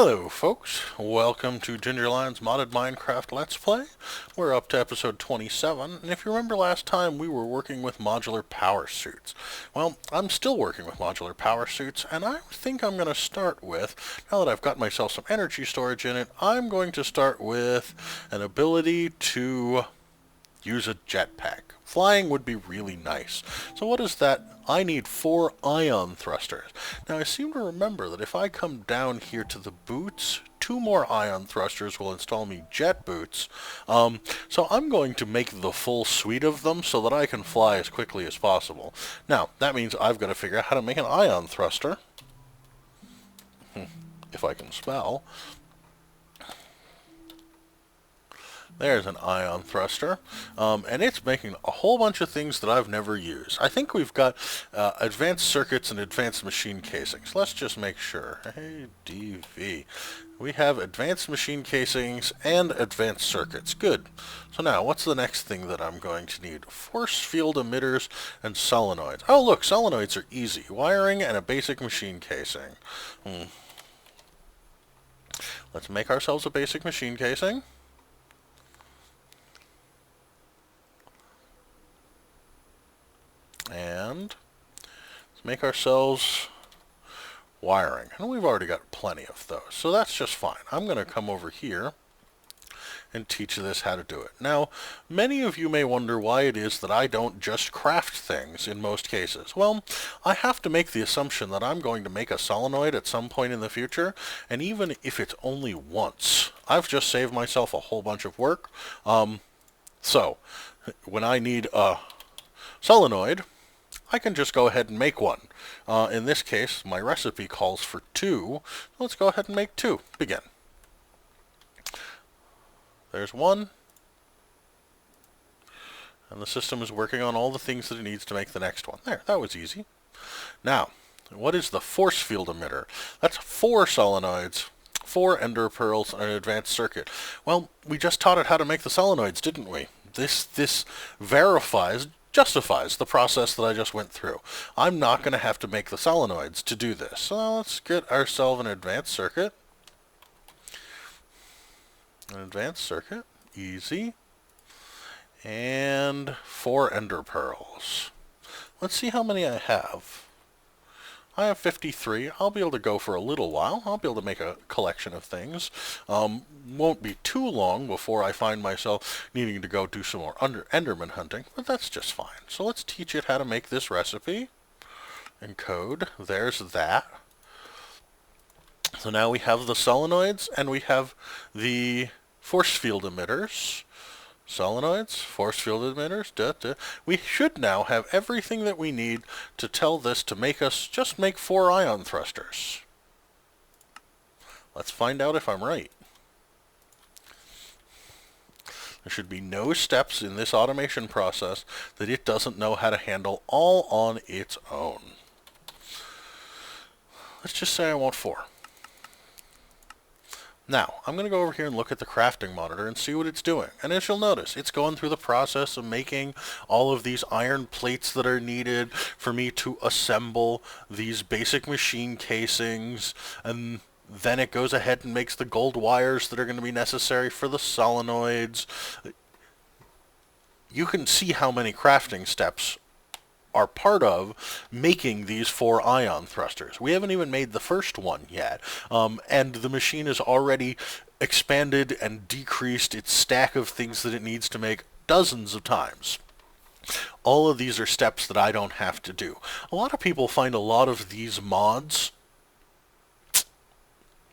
Hello folks, welcome to GingerLion's Modded Minecraft Let's Play. We're up to episode 27, and if you remember last time we were working with Modular Power Suits. Well, I'm still working with Modular Power Suits, and I think I'm going to start with, now that I've got myself some energy storage in it, I'm going to start with an ability to use a jetpack. Flying would be really nice. So what is that? I need 4 ion thrusters. Now I seem to remember that if I come down here to the boots, 2 more ion thrusters will install me jet boots. So I'm going to make the full suite of them so that I can fly as quickly as possible. Now that means I've got to figure out how to make an ion thruster. If I can spell. There's an ion thruster, and it's making a whole bunch of things that I've never used. I think we've got advanced circuits and advanced machine casings. Let's just make sure. ADV. We have advanced machine casings and advanced circuits. Good. So now, what's the next thing that I'm going to need? Force field emitters and solenoids. Oh, look, solenoids are easy. Wiring and a basic machine casing. Let's make ourselves a basic machine casing. And let's make ourselves wiring. And we've already got plenty of those, so that's just fine. I'm going to come over here and teach this how to do it. Now, many of you may wonder why it is that I don't just craft things in most cases. Well, I have to make the assumption that I'm going to make a solenoid at some point in the future, and even if it's only once, I've just saved myself a whole bunch of work. So, when I need a solenoid, I can just go ahead and make one. In this case, my recipe calls for 2. Let's go ahead and make 2. Begin. There's 1. And the system is working on all the things that it needs to make the next one. There, that was easy. Now, what is the force field emitter? That's 4 solenoids, 4 ender pearls, and an advanced circuit. Well, we just taught it how to make the solenoids, didn't we? This justifies the process that I just went through. I'm not going to have to make the solenoids to do this. So let's get ourselves an advanced circuit. An advanced circuit. Easy. And 4 ender pearls. Let's see how many I have. I have 53. I'll be able to go for a little while. I'll be able to make a collection of things. Won't be too long before I find myself needing to go do some more Enderman hunting, but that's just fine. So let's teach it how to make this recipe. Encode. There's that. So now we have the solenoids and we have the force field emitters. Solenoids, force field emitters, We should now have everything that we need to tell this to make us just make 4 ion thrusters. Let's find out if I'm right. There should be no steps in this automation process that it doesn't know how to handle all on its own. Let's just say I want 4. Now, I'm going to go over here and look at the crafting monitor and see what it's doing. And as you'll notice, it's going through the process of making all of these iron plates that are needed for me to assemble these basic machine casings. And then it goes ahead and makes the gold wires that are going to be necessary for the solenoids. You can see how many crafting steps are part of making these 4 ion thrusters. We haven't even made the first one yet, and the machine has already expanded and decreased its stack of things that it needs to make dozens of times. All of these are steps that I don't have to do. A lot of people find a lot of these mods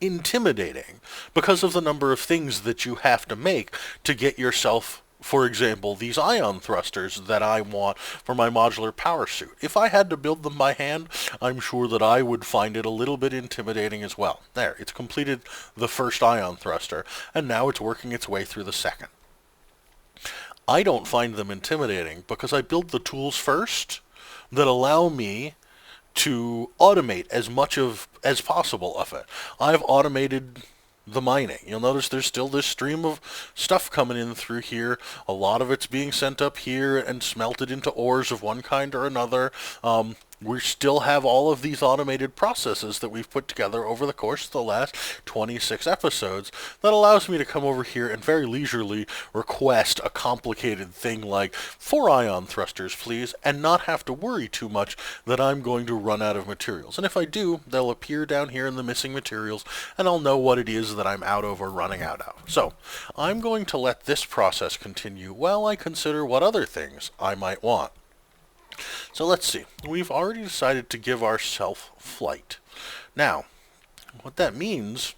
intimidating because of the number of things that you have to make to get yourself, for example, these ion thrusters that I want for my modular power suit. If I had to build them by hand, I'm sure that I would find it a little bit intimidating as well. There, it's completed the first ion thruster, and now it's working its way through the second. I don't find them intimidating because I build the tools first that allow me to automate as much as possible of it. I've automated the mining. You'll notice there's still this stream of stuff coming in through here. A lot of it's being sent up here and smelted into ores of one kind or another. We still have all of these automated processes that we've put together over the course of the last 26 episodes that allows me to come over here and very leisurely request a complicated thing like 4 ion thrusters, please, and not have to worry too much that I'm going to run out of materials. And if I do, they'll appear down here in the missing materials, and I'll know what it is that I'm out of or running out of. So, I'm going to let this process continue while I consider what other things I might want. So let's see. We've already decided to give ourselves flight. Now, what that means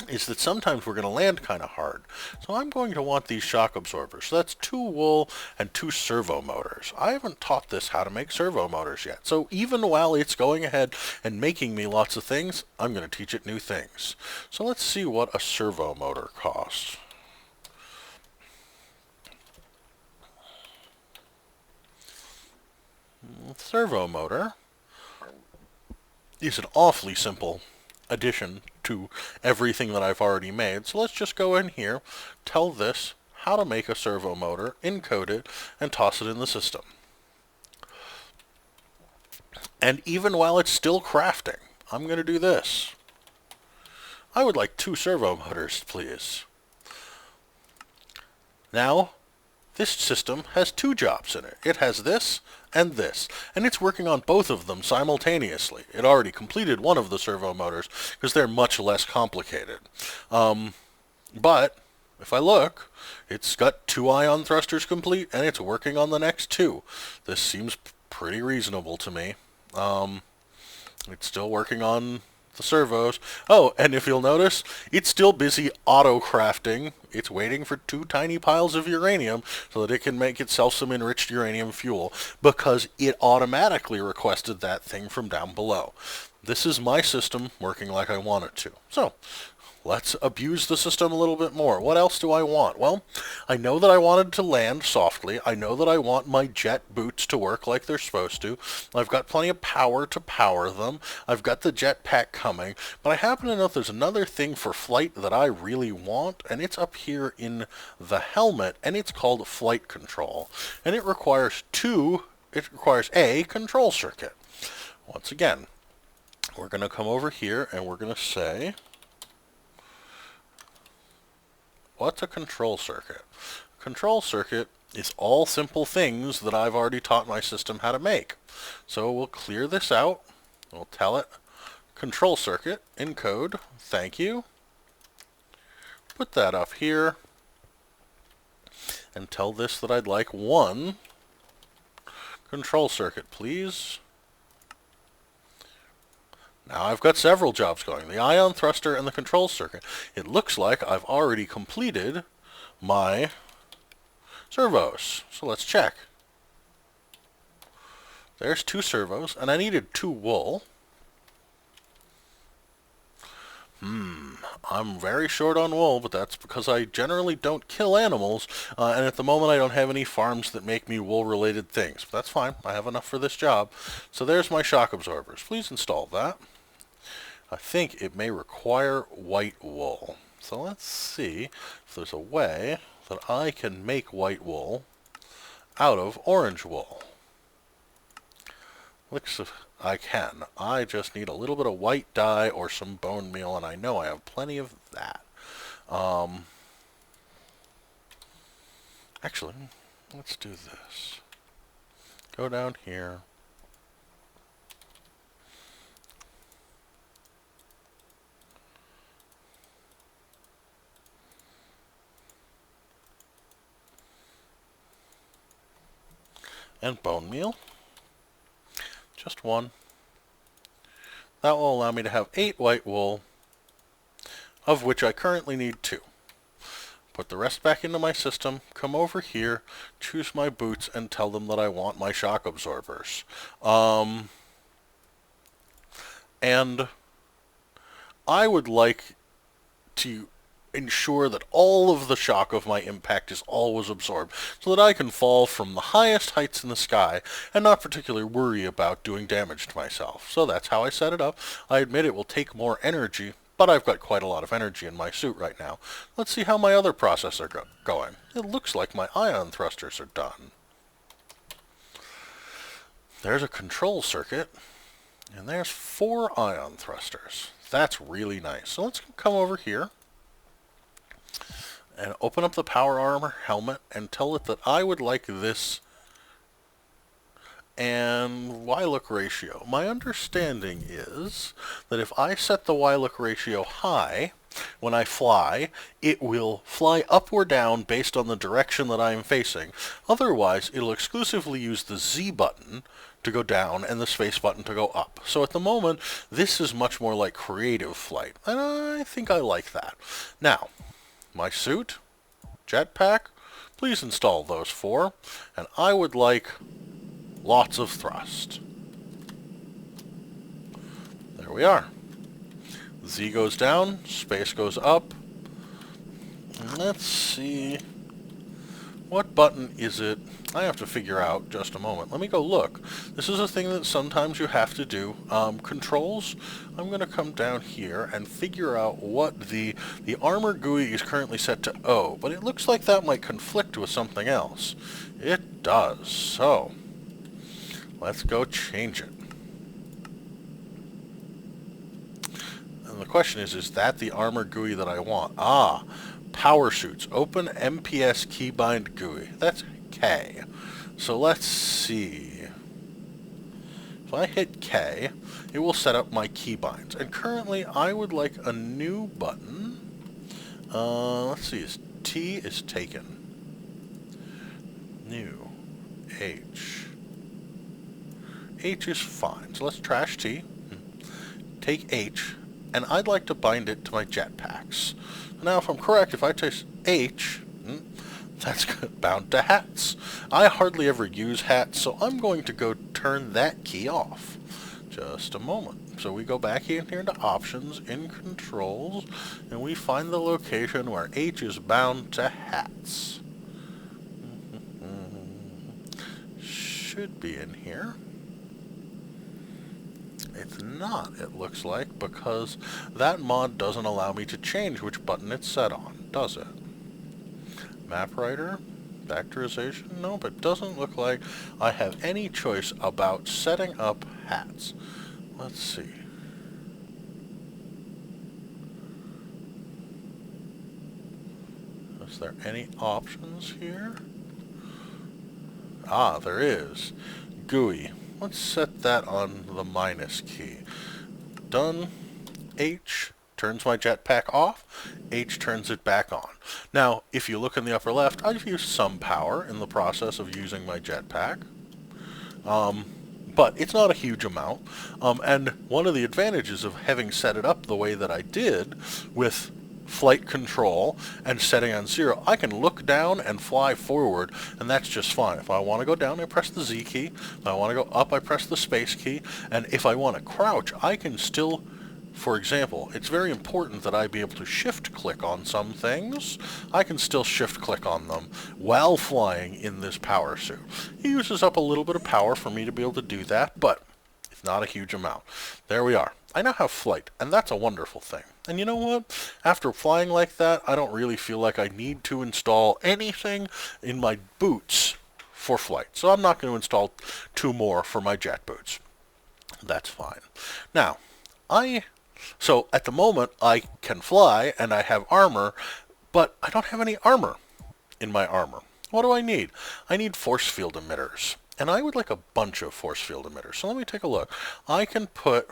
is that sometimes we're going to land kind of hard. So I'm going to want these shock absorbers. So that's 2 wool and 2 servo motors. I haven't taught this how to make servo motors yet. So even while it's going ahead and making me lots of things, I'm going to teach it new things. So let's see what a servo motor costs. Servo motor is an awfully simple addition to everything that I've already made. So let's just go in here, tell this how to make a servo motor, encode it, and toss it in the system. And even while it's still crafting, I'm going to do this. I would like 2 servo motors, please. Now, this system has 2 jobs in it. It has this and this, and it's working on both of them simultaneously. It already completed one of the servo motors because they're much less complicated. But if I look, it's got 2 ion thrusters complete, and it's working on the next 2. This seems pretty reasonable to me. It's still working on the servos. Oh, and if you'll notice, it's still busy auto-crafting. It's waiting for 2 tiny piles of uranium so that it can make itself some enriched uranium fuel, because it automatically requested that thing from down below. This is my system working like I want it to. So, let's abuse the system a little bit more. What else do I want? Well, I know that I wanted to land softly. I know that I want my jet boots to work like they're supposed to. I've got plenty of power to power them. I've got the jetpack coming. But I happen to know there's another thing for flight that I really want, and it's up here in the helmet, and it's called flight control. And it requires a control circuit. Once again, we're going to come over here and we're going to say, what's a control circuit? A control circuit is all simple things that I've already taught my system how to make. So we'll clear this out. We'll tell it control circuit encode. Thank you. Put that up here. And tell this that I'd like 1 control circuit, please. Now I've got several jobs going, the ion thruster and the control circuit. It looks like I've already completed my servos. So let's check. There's 2 servos, and I needed 2 wool. I'm very short on wool, but that's because I generally don't kill animals, and at the moment I don't have any farms that make me wool-related things. But that's fine. I have enough for this job. So there's my shock absorbers. Please install that. I think it may require white wool. So let's see if there's a way that I can make white wool out of orange wool. Looks like I can. I just need a little bit of white dye or some bone meal, and I know I have plenty of that. Actually, let's do this. Go down here. And bone meal. Just 1. That will allow me to have 8 white wool, of which I currently need 2. Put the rest back into my system, come over here, choose my boots, and tell them that I want my shock absorbers. And I would like to ensure that all of the shock of my impact is always absorbed, so that I can fall from the highest heights in the sky and not particularly worry about doing damage to myself. So that's how I set it up. I admit it will take more energy, but I've got quite a lot of energy in my suit right now. Let's see how my other processes are going. It looks like my ion thrusters are done. There's a control circuit, and there's 4 ion thrusters. That's really nice. So let's come over here and open up the power armor helmet and tell it that I would like this and Y-look ratio. My understanding is that if I set the Y-look ratio high, when I fly, it will fly up or down based on the direction that I am facing. Otherwise, it'll exclusively use the Z button to go down and the space button to go up. So at the moment, this is much more like creative flight, and I think I like that. Now, my suit, jetpack, please install those 4, and I would like lots of thrust. There we are. Z goes down, space goes up. Let's see. What button is it? I have to figure out just a moment. Let me go look. This is a thing that sometimes you have to do. Controls. I'm going to come down here and figure out what the armor GUI is currently set to O, but it looks like that might conflict with something else. It does. So, let's go change it. And the question is that the armor GUI that I want? Ah, power suits. Open MPS keybind GUI. That's K. So let's see. If I hit K, it will set up my keybinds. And currently, I would like a new button. Let's see. T is taken. New. H. H is fine. So let's trash T. Take H. And I'd like to bind it to my jetpacks. Now, if I'm correct, if I take H, that's bound to hats. I hardly ever use hats, so I'm going to go turn that key off. Just a moment. So we go back in here to Options, in Controls, and we find the location where H is bound to hats. Should be in here. It's not, it looks like, because that mod doesn't allow me to change which button it's set on, does it? Map writer? Factorization? Nope, it doesn't look like I have any choice about setting up hats. Let's see. Is there any options here? Ah, there is. GUI. Let's set that on the minus key. Done. H turns my jetpack off. H turns it back on. Now, if you look in the upper left, I've used some power in the process of using my jetpack. But it's not a huge amount. And one of the advantages of having set it up the way that I did with flight control and setting on 0, I can look down and fly forward, and that's just fine. If I want to go down, I press the Z key. If I want to go up, I press the space key. And if I want to crouch, I can still, for example, it's very important that I be able to shift click on some things. I can still shift click on them while flying in this power suit. It uses up a little bit of power for me to be able to do that, but it's not a huge amount. There we are. I now have flight, and that's a wonderful thing. And you know what? After flying like that, I don't really feel like I need to install anything in my boots for flight. So I'm not going to install 2 more for my jet boots. That's fine. Now, so at the moment, I can fly, and I have armor, but I don't have any armor in my armor. What do I need? I need force field emitters. And I would like a bunch of force field emitters. So let me take a look. I can put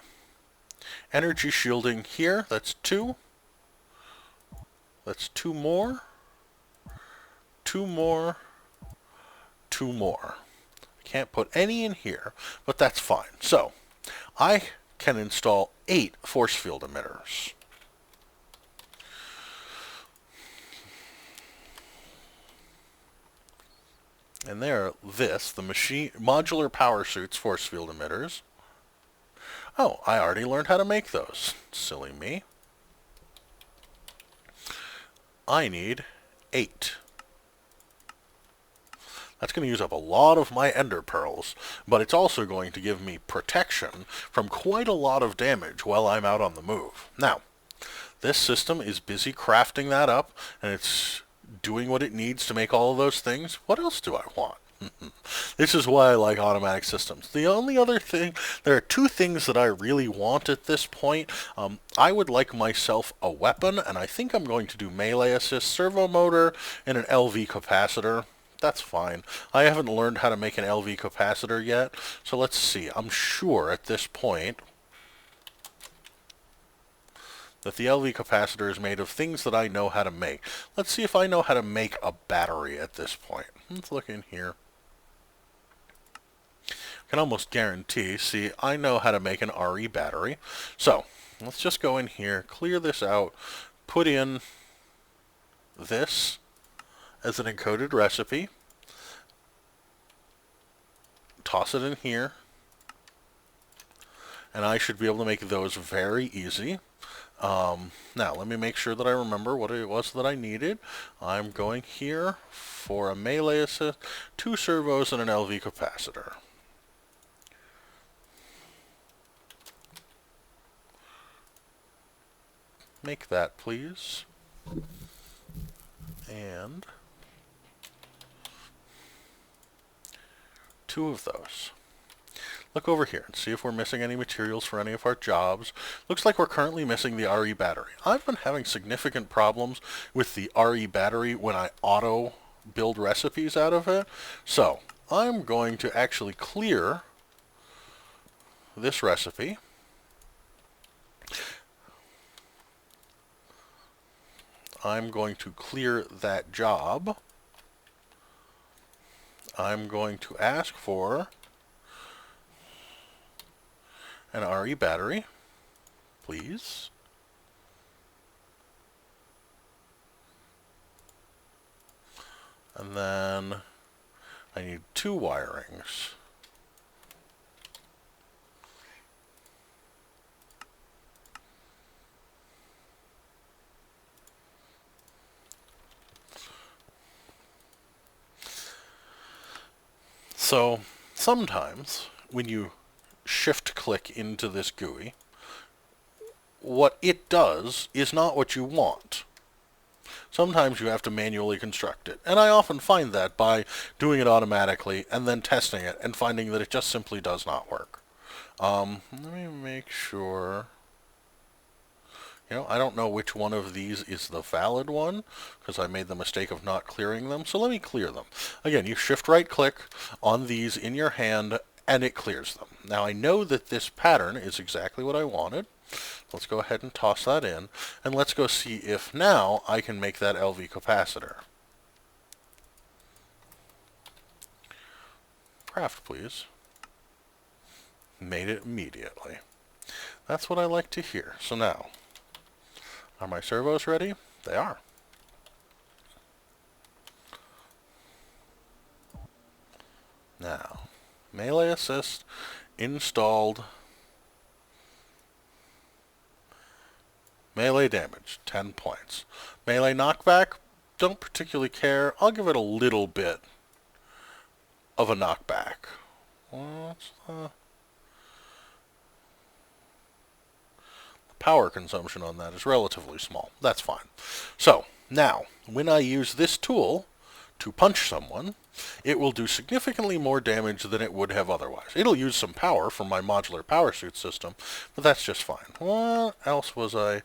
energy shielding here. That's 2. That's 2 more. 2 more. 2 more. I can't put any in here, but that's fine. So I can install 8 force field emitters. And they're the Modular Power Suit's force field emitters. Oh, I already learned how to make those. Silly me. I need 8. That's going to use up a lot of my ender pearls, but it's also going to give me protection from quite a lot of damage while I'm out on the move. Now, this system is busy crafting that up, and it's doing what it needs to make all of those things. What else do I want? This is why I like automatic systems. The only other thing, there are two things that I really want at this point. I would like myself a weapon, and I think I'm going to do melee assist, servo motor, and an LV capacitor. That's fine. I haven't learned how to make an LV capacitor yet, so let's see. I'm sure at this point that the LV capacitor is made of things that I know how to make. Let's see if I know how to make a battery at this point. Let's look in here. I can almost guarantee, see, I know how to make an RE battery. So, let's just go in here, clear this out, put in this as an encoded recipe, toss it in here, and I should be able to make those very easy. Now, let me make sure that I remember what it was that I needed. I'm going here for a melee assist, 2 servos, and an LV capacitor. Make that, please. And 2 of those. Look over here and see if we're missing any materials for any of our jobs. Looks like we're currently missing the RE battery. I've been having significant problems with the RE battery when I auto build recipes out of it. So I'm going to actually clear this recipe. I'm going to clear that job. I'm going to ask for an RE battery, please. And then I need 2 wirings. So sometimes when you shift click into this GUI, what it does is not what you want. Sometimes you have to manually construct it, and I often find that by doing it automatically and then testing it and finding that it just simply does not work. Let me make sure. I don't know which one of these is the valid one because I made the mistake of not clearing them, so let me clear them. Again, you shift right click on these in your hand and it clears them. Now I know that this pattern is exactly what I wanted. Let's go ahead and toss that in, and let's go see if now I can make that LV capacitor. Craft, please. Made it immediately. That's what I like to hear. So now, are my servos ready? They are. Now, melee assist installed. Melee damage, 10 points. Melee knockback, don't particularly care. I'll give it a little bit of a knockback. The power consumption on that is relatively small. That's fine. So, now, when I use this tool to punch someone, it will do significantly more damage than it would have otherwise. It'll use some power from my Modular Power Suit system, but that's just fine. What else was I...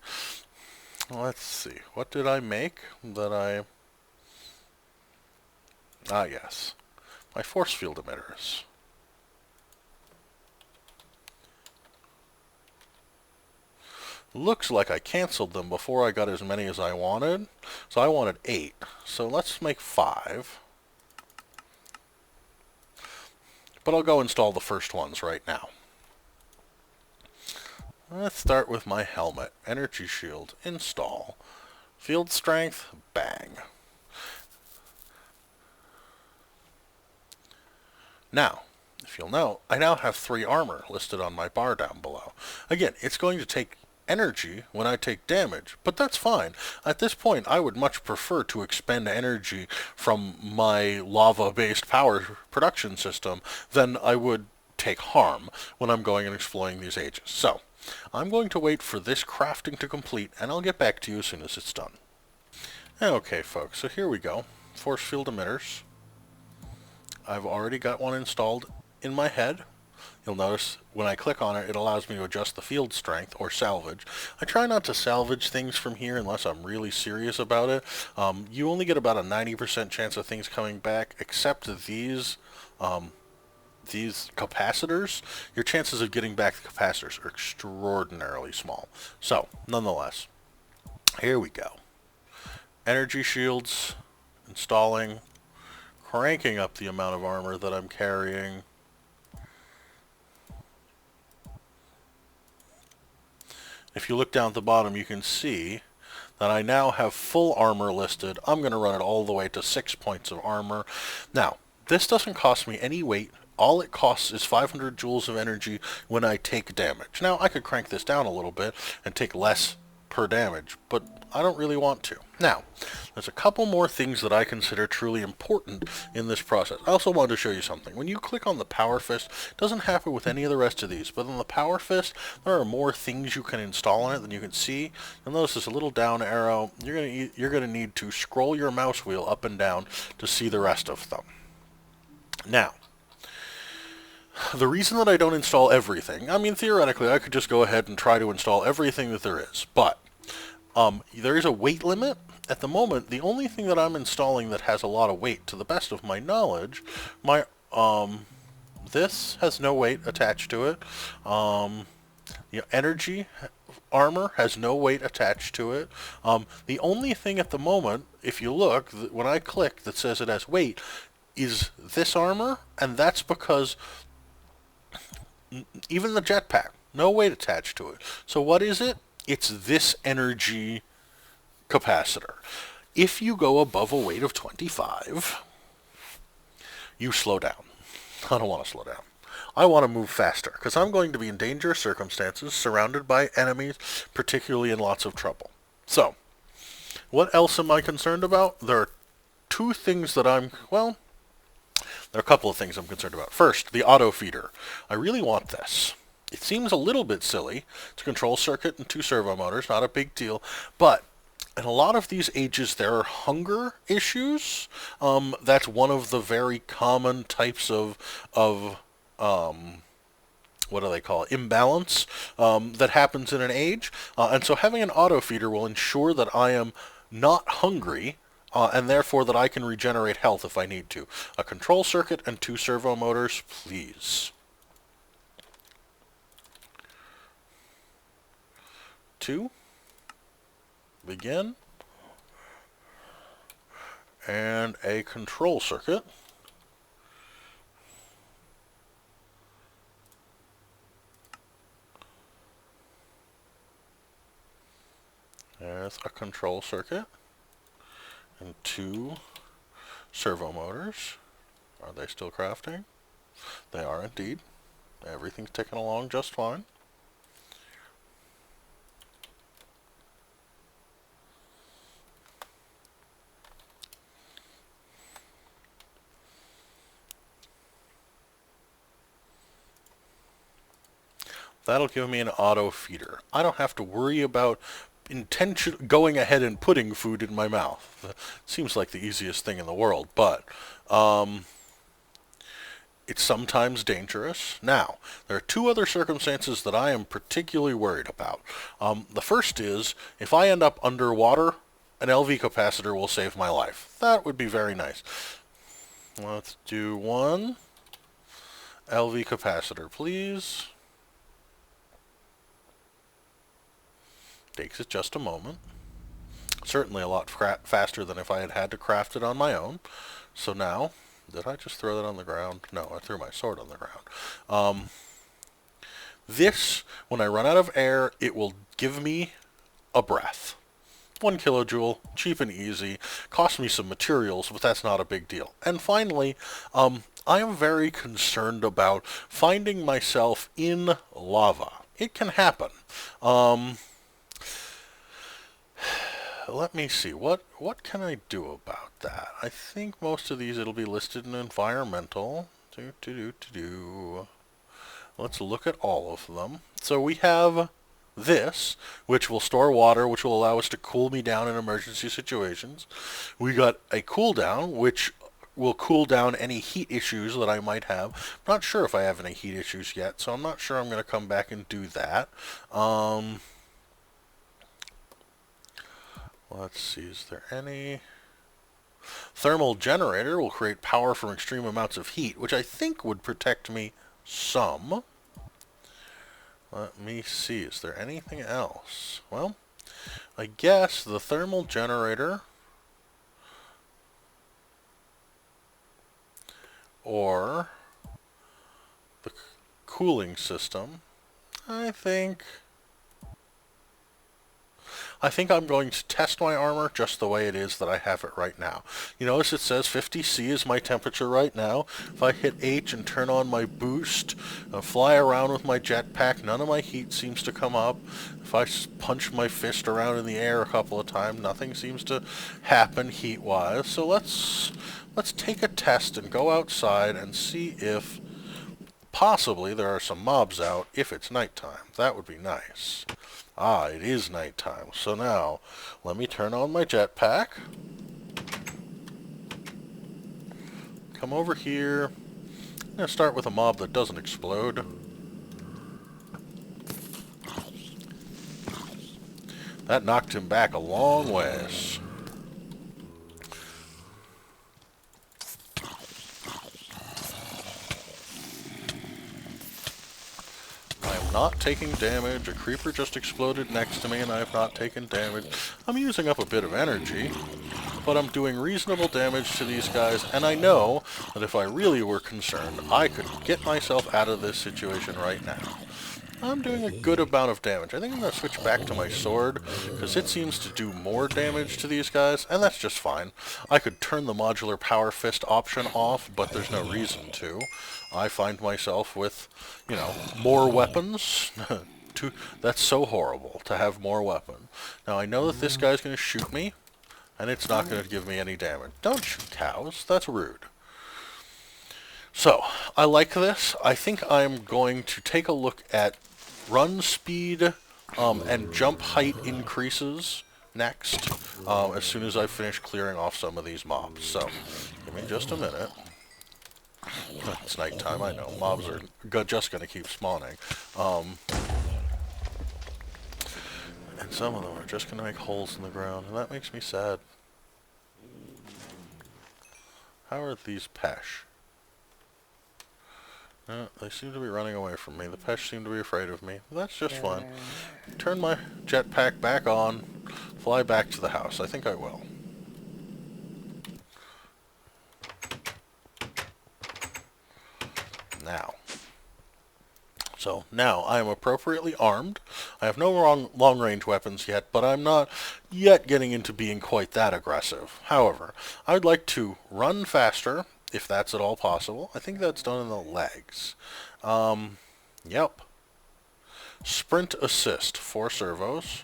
Let's see. What did I make that I... Ah, yes. My force field emitters. Looks like I canceled them before I got as many as I wanted. So I wanted 8. So let's make 5. But I'll go install the first ones right now. Let's start with my helmet. Energy shield. Install. Field strength. Bang. Now, if you'll note, I now have 3 armor listed on my bar down below. Again, it's going to take energy when I take damage, but that's fine. At this point, I would much prefer to expend energy from my lava-based power production system than I would take harm when I'm going and exploring these ages. So, I'm going to wait for this crafting to complete, and I'll get back to you as soon as it's done. Okay, folks, so here we go. Force field emitters. I've already got one installed in my head. You'll notice when I click on it, it allows me to adjust the field strength or salvage. I try not to salvage things from here unless I'm really serious about it. You only get about a 90% chance of things coming back, except these capacitors. Your chances of getting back the capacitors are extraordinarily small. So, nonetheless, here we go. Energy shields, installing, cranking up the amount of armor that I'm carrying. If you look down at the bottom, you can see that I now have full armor listed. I'm going to run it all the way to 6 points of armor. Now, this doesn't cost me any weight. All it costs is 500 joules of energy when I take damage. Now, I could crank this down a little bit and take less per damage, but I don't really want to. Now, there's a couple more things that I consider truly important in this process. I also wanted to show you something. When you click on the Power Fist, it doesn't happen with any of the rest of these, but on the Power Fist, there are more things you can install on it than you can see. You'll notice there's a little down arrow. You're gonna need to scroll your mouse wheel up and down to see the rest of them. Now, the reason that I don't install everything, I mean, theoretically, I could just go ahead and try to install everything that there is, but there is a weight limit. At the moment, the only thing that I'm installing that has a lot of weight, to the best of my knowledge, this has no weight attached to it. Energy armor has no weight attached to it. The only thing at the moment, if you look, when I click that says it has weight, is this armor, and that's because even the jetpack, no weight attached to it. So what is it? It's this energy capacitor. If you go above a weight of 25, you slow down. I don't want to slow down. I want to move faster, because I'm going to be in dangerous circumstances, surrounded by enemies, particularly in lots of trouble. So, what else am I concerned about? There are two things that there are a couple of things I'm concerned about. First, the auto feeder. I really want this. It seems a little bit silly. It's a control circuit and 2 servo motors, not a big deal. But in a lot of these ages, there are hunger issues. That's one of the very common types of what do they call it? Imbalance that happens in an age. And so having an auto feeder will ensure that I am not hungry, and therefore that I can regenerate health if I need to. A control circuit and 2 servo motors, please. 2. Begin. And a control circuit. There's a control circuit. And 2 servo motors. Are they still crafting? They are indeed. Everything's ticking along just fine. That'll give me an auto feeder. I don't have to worry about going ahead and putting food in my mouth. Seems like the easiest thing in the world, but it's sometimes dangerous. Now, there are 2 other circumstances that I am particularly worried about. The first is, if I end up underwater, an LV capacitor will save my life. That would be very nice. Let's do 1 LV capacitor, please. Takes it just a moment. Certainly a lot faster than if I had to craft it on my own. So now, did I just throw that on the ground? No, I threw my sword on the ground. This, when I run out of air, it will give me a breath. 1 kilojoule, cheap and easy, cost me some materials, but that's not a big deal. And finally, I am very concerned about finding myself in lava. It can happen. Let me see, what can I do about that? I think most of these it'll be listed in environmental. Let's look at all of them. So we have this, which will store water, which will allow us to cool me down in emergency situations. We got a cooldown, which will cool down any heat issues that I might have. I'm not sure if I have any heat issues yet, so I'm not sure I'm going to come back and do that. Let's see, is there any... Thermal generator will create power from extreme amounts of heat, which I think would protect me some. Let me see, is there anything else? Well, I guess the thermal generator or the cooling system, I think I'm going to test my armor just the way it is that I have it right now. You notice it says 50°C is my temperature right now. If I hit H and turn on my boost, fly around with my jetpack, none of my heat seems to come up. If I punch my fist around in the air a couple of times, nothing seems to happen heat-wise. So let's take a test and go outside and see if possibly there are some mobs out if it's nighttime. That would be nice. Ah, it is nighttime. So now, let me turn on my jetpack. Come over here. I'm going to start with a mob that doesn't explode. That knocked him back a long ways. Not taking damage. A creeper just exploded next to me and I have not taken damage. I'm using up a bit of energy, but I'm doing reasonable damage to these guys, and I know that if I really were concerned, I could get myself out of this situation right now. I'm doing a good amount of damage. I think I'm going to switch back to my sword, because it seems to do more damage to these guys, and that's just fine. I could turn the modular power fist option off, but there's no reason to. I find myself with, you know, more weapons. That's so horrible, to have more weapon. Now, I know that this guy's going to shoot me, and it's not going to give me any damage. Don't shoot cows. That's rude. So, I like this. I think I'm going to take a look at run speed and jump height increases next, as soon as I finish clearing off some of these mobs. So, give me just a minute. It's nighttime, I know. Mobs are just going to keep spawning. And some of them are just going to make holes in the ground, and that makes me sad. How are these Pesh? They seem to be running away from me. The Pesh seem to be afraid of me. That's just fine. Turn my jetpack back on, fly back to the house. I think I will. Now. So, now I am appropriately armed. I have no long-range weapons yet, but I'm not yet getting into being quite that aggressive. However, I'd like to run faster, if that's at all possible. I think that's done in the legs. Yep. Sprint assist, 4 servos.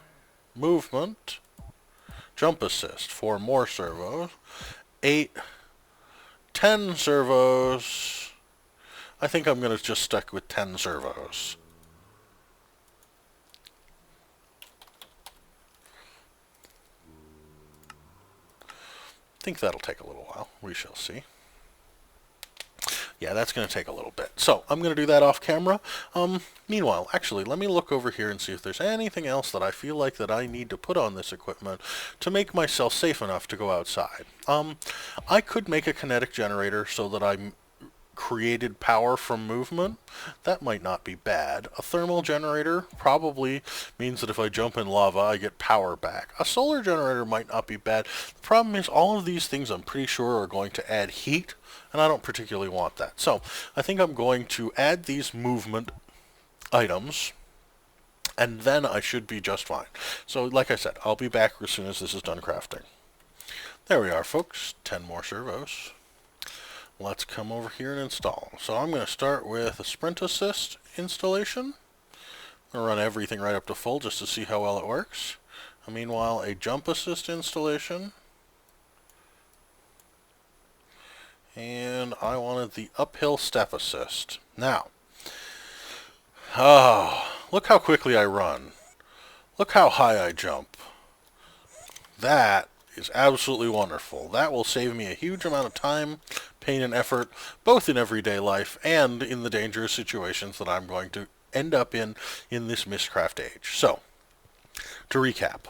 Movement. Jump assist, 4 more servos. 8. 10 servos. I think I'm going to just stick with 10 servos. I think that'll take a little while. We shall see. Yeah, that's going to take a little bit. So, I'm going to do that off camera. Meanwhile, actually, let me look over here and see if there's anything else that I feel like that I need to put on this equipment to make myself safe enough to go outside. I could make a kinetic generator so that I'm created power from movement. That might not be bad. A thermal generator probably means that if I jump in lava, I get power back. A solar generator might not be bad. The problem is all of these things I'm pretty sure are going to add heat, and I don't particularly want that. So I think I'm going to add these movement items, and then I should be just fine. So like I said, I'll be back as soon as this is done crafting. There we are, folks. 10 more servos. Let's come over here and install. So I'm going to start with a sprint assist installation. I'm going to run everything right up to full just to see how well it works. And meanwhile, a jump assist installation. And I wanted the uphill step assist. Now, look how quickly I run. Look how high I jump. That is absolutely wonderful. That will save me a huge amount of time, pain, and effort, both in everyday life and in the dangerous situations that I'm going to end up in this Mistcraft age. So, to recap.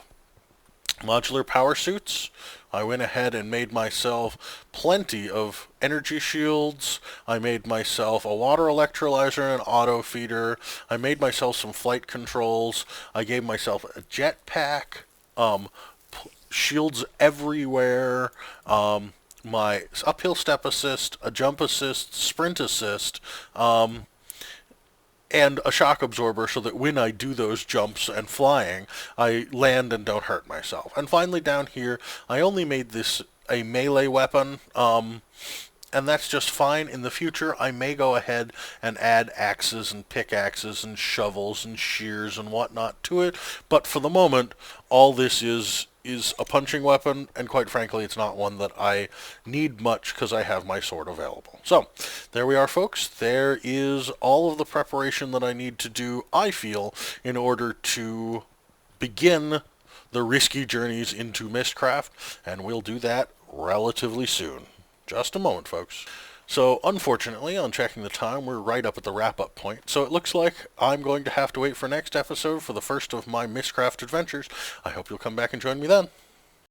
Modular power suits. I went ahead and made myself plenty of energy shields. I made myself a water electrolyzer and an auto feeder. I made myself some flight controls. I gave myself a jetpack. Shields everywhere. My uphill step assist, a jump assist, sprint assist. And a shock absorber so that when I do those jumps and flying, I land and don't hurt myself. And finally down here, I only made this a melee weapon, and that's just fine. In the future, I may go ahead and add axes and pickaxes and shovels and shears and whatnot to it, but for the moment, all this is a punching weapon, and quite frankly, it's not one that I need much because I have my sword available. So, there we are, folks. There is all of the preparation that I need to do, I feel, in order to begin the risky journeys into Mistcraft, and we'll do that relatively soon. Just a moment, folks. So, unfortunately, on checking the time, we're right up at the wrap-up point, so it looks like I'm going to have to wait for next episode for the first of my Mistcraft adventures. I hope you'll come back and join me then.